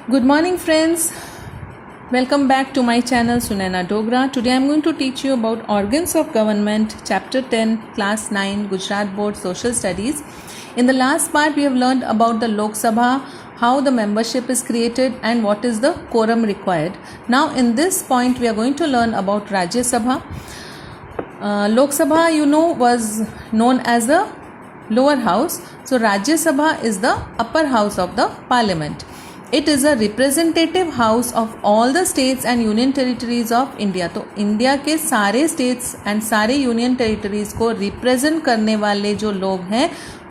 Good morning, friends. Welcome back to my channel Sunaina Dogra. Today I am going to teach you about Organs of Government, Chapter 10, Class 9, Gujarat Board Social Studies. In the last part, we have learned about the Lok Sabha, how the membership is created and what is the quorum required. Now, in this point, we are going to learn about Rajya Sabha. Lok Sabha, was known as the lower house. So, Rajya Sabha is the upper house of the parliament. It is a representative house of all the states and union territories of India. तो India के सारे states and सारे union territories को represent करने वाले जो लोग हैं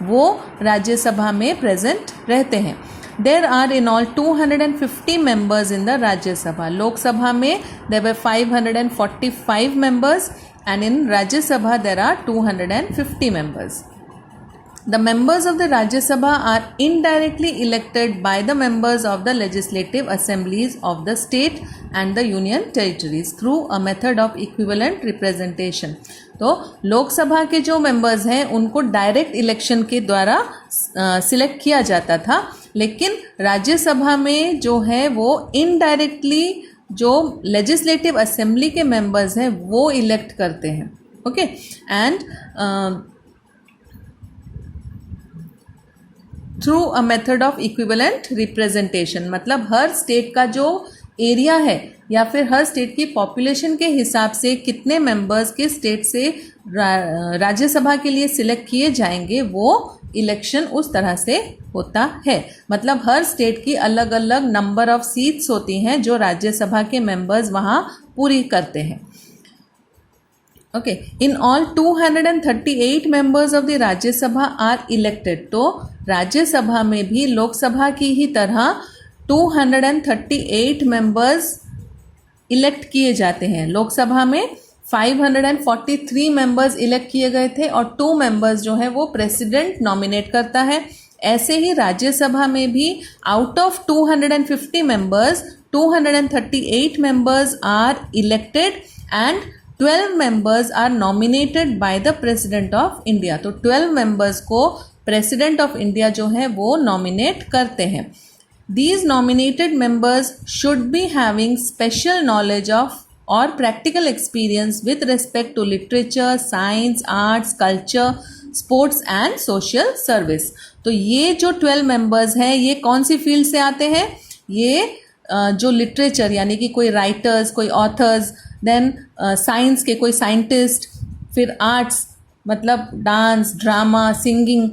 वो राज्यसभा में प्रेजेंट रहते हैं. There are in all 250 members in the Rajya Sabha. Lok Sabha में there were 545 members and in Rajya Sabha there are 250 members. The members of the Rajya Sabha are indirectly elected by the members of the legislative assemblies of the state and the union territories through a method of equivalent representation. तो लोकसभा के जो members हैं उनको direct election के द्वारा select किया जाता था, लेकिन राज्यसभा में जो है वो इनडायरेक्टली जो लेजिस्लेटिव असेंबली के मेंबर्स हैं वो इलेक्ट करते हैं. Okay, and through a method of equivalent representation, मतलब हर स्टेट का जो एरिया है या फिर हर स्टेट की पॉपुलेशन के हिसाब से कितने मेंबर्स के स्टेट से राज्यसभा के लिए सिलेक्ट किए जाएंगे वो इलेक्शन उस तरह से होता है. मतलब हर स्टेट की अलग अलग नंबर ऑफ सीट्स होती हैं जो राज्यसभा के मेंबर्स वहाँ पूरी करते हैं. Okay, in all 238 members of the Rajya Sabha are elected. तो राज्यसभा में भी लोकसभा की ही तरह 238 मेंबर्स इलेक्ट किए जाते हैं. लोकसभा में 543 मेंबर्स इलेक्ट किए गए थे और 2 मेंबर्स जो है वो प्रेसिडेंट नॉमिनेट करता है. ऐसे ही राज्यसभा में भी out of 250 members 238 members are elected and 12 members are nominated by the President of India. तो 12 members को President of India जो है वो nominate करते हैं. These nominated members should be having special knowledge of or practical experience with respect to literature, science, arts, culture, sports and social service. तो ये जो 12 members हैं ये कौन सी फील्ड से आते हैं? ये जो लिटरेचर यानी कि कोई राइटर्स, कोई ऑथर्स, देन साइंस के कोई साइंटिस्ट, फिर आर्ट्स मतलब डांस, ड्रामा, सिंगिंग,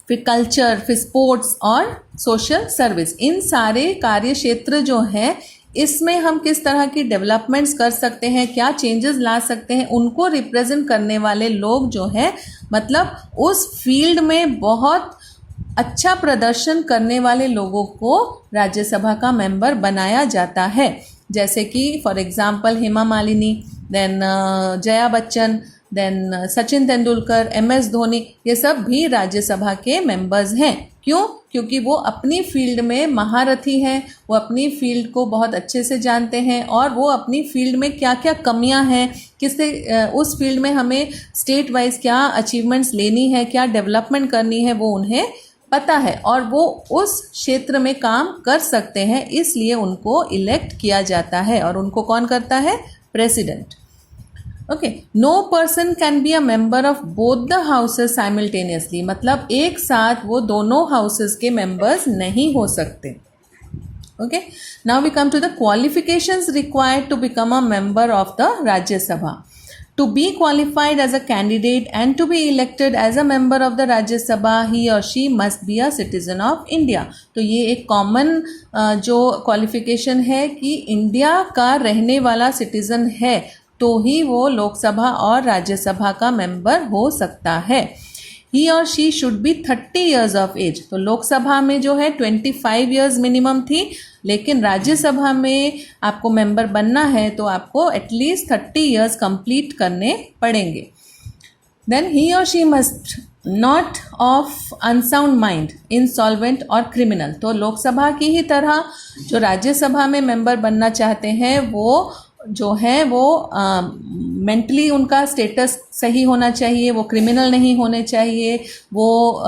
फिर कल्चर, फिर स्पोर्ट्स और सोशल सर्विस. इन सारे कार्य क्षेत्र जो हैं इसमें हम किस तरह की डेवलपमेंट्स कर सकते हैं, क्या चेंजेस ला सकते हैं, उनको रिप्रेजेंट करने वाले लोग जो हैं मतलब उस फील्ड में बहुत अच्छा प्रदर्शन करने वाले लोगों को राज्यसभा का मेंबर बनाया जाता है. जैसे कि for example Hema Malini, then Jaya Bachchan, then Sachin Tendulkar, MS Dhoni, ये सब भी राज्यसभा के मेंबर्स हैं. क्यों? क्योंकि वो अपनी फील्ड में महारथी हैं, वो अपनी फील्ड को बहुत अच्छे से जानते हैं और वो अपनी फील्ड में क्या क्या कमियां हैं, किससे उस फील्ड में हमें स्टेट वाइज क्या अचीवमेंट्स लेनी है, क्या डेवलपमेंट करनी है वो उन्हें पता है और वो उस क्षेत्र में काम कर सकते हैं, इसलिए उनको इलेक्ट किया जाता है. और उनको कौन करता है? President. Okay, no person can be a member of both the houses simultaneously, मतलब एक साथ वो दोनों हाउसेस के मेंबर्स नहीं हो सकते. Okay, now we come to the qualifications required to become a member of the Rajya Sabha. To be qualified as a candidate and to be elected as a member of the Rajya Sabha, he or she must be a citizen of India. तो ये एक common जो qualification है कि India का रहने वाला citizen है तो ही वो लोकसभा और राज्यसभा का मेंबर हो सकता है. ही और she should be 30 years of age. तो लोकसभा में जो है 25 years मिनिमम थी, लेकिन राज्यसभा में आपको मेंबर बनना है तो आपको एटलीस्ट 30 years कंप्लीट करने पड़ेंगे. देन ही और she must not of unsound mind, insolvent और क्रिमिनल. तो लोकसभा की ही तरह जो राज्यसभा में मेंबर बनना चाहते हैं वो जो है वो मेंटली उनका स्टेटस सही होना चाहिए, वो क्रिमिनल नहीं होने चाहिए, वो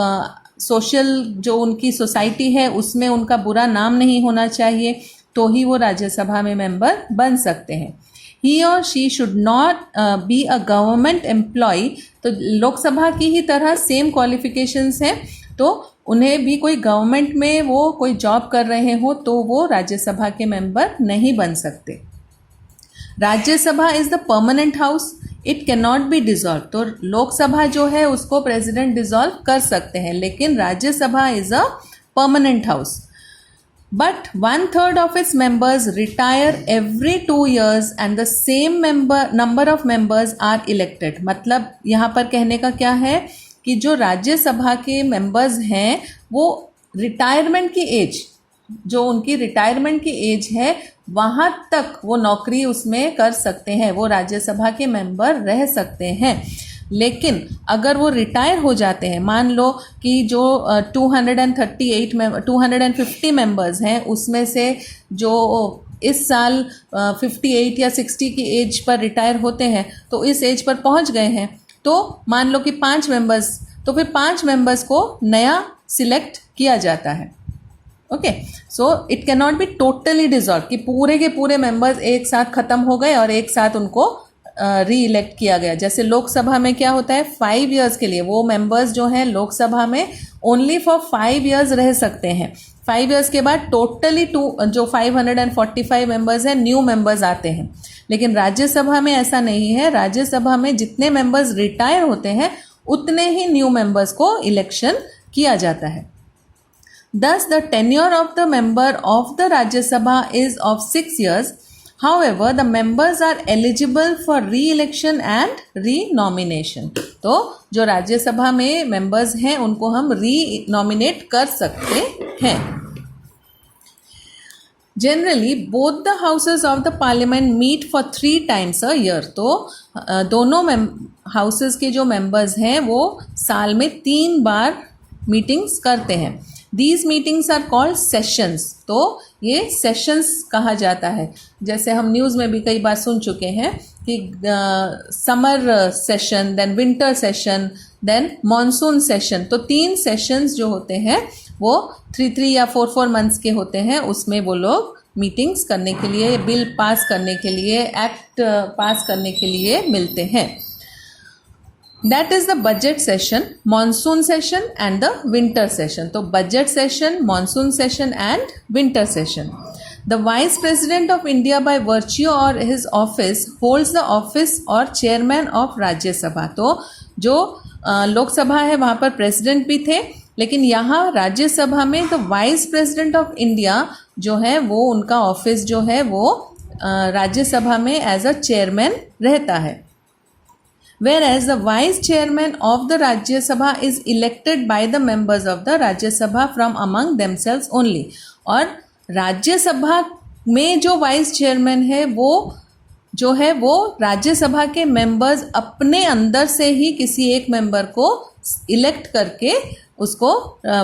सोशल जो उनकी सोसाइटी है उसमें उनका बुरा नाम नहीं होना चाहिए, तो ही वो राज्यसभा में मेंबर बन सकते हैं। He or she should not be a government employee, तो लोकसभा की ही तरह सेम क्वालिफिकेशंस हैं, तो उन्हें भी कोई गवर्नमेंट में वो कोई जॉब कर रहे हो तो वो राज्यसभा के मेंबर नहीं बन सकते। Rajya Sabha is the permanent house, it can not be dissolve, तो लोकसभा जो है उसको प्रेसिडेंट डिसॉल्व कर सकते हैं, लेकिन Rajya Sabha is a permanent house. But 1/3 of its members retire every 2 years and the same number of members are elected। मतलब यहाँ पर कहने का क्या है कि जो राज्यसभा के मेंबर्स हैं वो रिटायरमेंट की एज, जो उनकी रिटायरमेंट की एज है वहाँ तक वो नौकरी उसमें कर सकते हैं, वो राज्यसभा के मेंबर रह सकते हैं। लेकिन अगर वो रिटायर हो जाते हैं, मान लो कि जो 250 मेंबर्स हैं उसमें से जो इस साल 58 या 60 की एज पर रिटायर होते हैं, तो इस एज पर पहुंच गए हैं, तो मान लो कि 5 मेंबर्स, तो फिर 5 मेंबर्स को नया सिलेक्ट किया जाता है। Okay, so it can not be totally dissolve कि पूरे के पूरे मेंबर्स एक साथ खत्म हो गए और एक साथ उनको री इलेक्ट किया गया। जैसे लोकसभा में क्या होता है, 5 इयर्स के लिए वो मेंबर्स जो हैं लोकसभा में ओनली फॉर 5 इयर्स रह सकते हैं। 5 इयर्स के बाद टोटली जो 545 मेंबर्स हैं न्यू मेंबर्स आते हैं। लेकिन राज्यसभा में ऐसा नहीं है, राज्यसभा में जितने मेंबर्स रिटायर होते हैं उतने ही न्यू मेंबर्स को इलेक्शन किया जाता है। Thus, the tenure of the member of the Rajya Sabha is of 6 years. However, the members are eligible for re-election and re-nomination. तो जो राज्यसभा में मेंबर्स हैं उनको हम री-नॉमिनेट कर सकते हैं। Generally, both the houses of the parliament meet for 3 times a year. तो दोनों हाउसेस के जो मेंबर्स हैं वो साल में 3 बार मीटिंग्स करते हैं। These meetings are called sessions. तो ये सेशंस कहा जाता है। जैसे हम न्यूज़ में भी कई बार सुन चुके हैं कि summer session, then winter session, then monsoon session. तो 3 सेशंस जो होते हैं वो 3 या 4 मंथ्स के होते हैं, उसमें वो लोग मीटिंग्स करने के लिए, बिल पास करने के लिए, एक्ट पास करने के लिए मिलते हैं। That is the budget session, monsoon session and the winter session. तो budget session, monsoon session and winter session. The Vice President of India by virtue of his office holds the office or chairman of Rajya Sabha. तो जो लोकसभा है वहाँ पर president भी थे, लेकिन यहाँ राज्यसभा में तो वाइस प्रेसिडेंट ऑफ इंडिया जो है वो उनका ऑफिस जो है वो राज्यसभा में एज अ चेयरमैन रहता है। Whereas the vice chairman of the Rajya Sabha is elected by the members of the Rajya Sabha from among themselves only. और राज्यसभा में जो वाइस चेयरमैन है वो जो है वो राज्यसभा के मेंबर्स अपने अंदर से ही किसी एक मेंबर को इलेक्ट करके उसको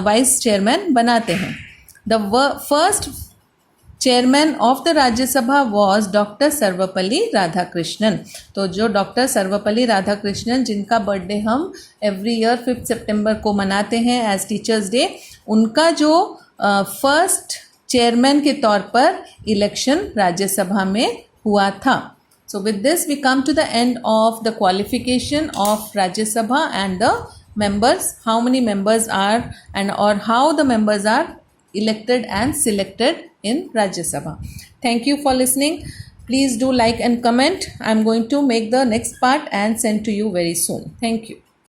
वाइस चेयरमैन बनाते हैं। The first chairman of the Rajya Sabha was doctor Sarvepalli Radhakrishnan. तो जो डॉक्टर सर्वपल्ली राधाकृष्णन जिनका बर्थडे हम एवरी ईयर 5 सितंबर को मनाते हैं एज टीचर्स डे, उनका जो फर्स्ट चेयरमैन के तौर पर इलेक्शन राज्यसभा में हुआ था। So with this we come to the end of the qualification of Rajya Sabha and the members, how many members are and or how the members are elected and selected in Rajya Sabha. Thank you for listening. Please do like and comment. I am going to make the next part and send to you very soon. Thank you.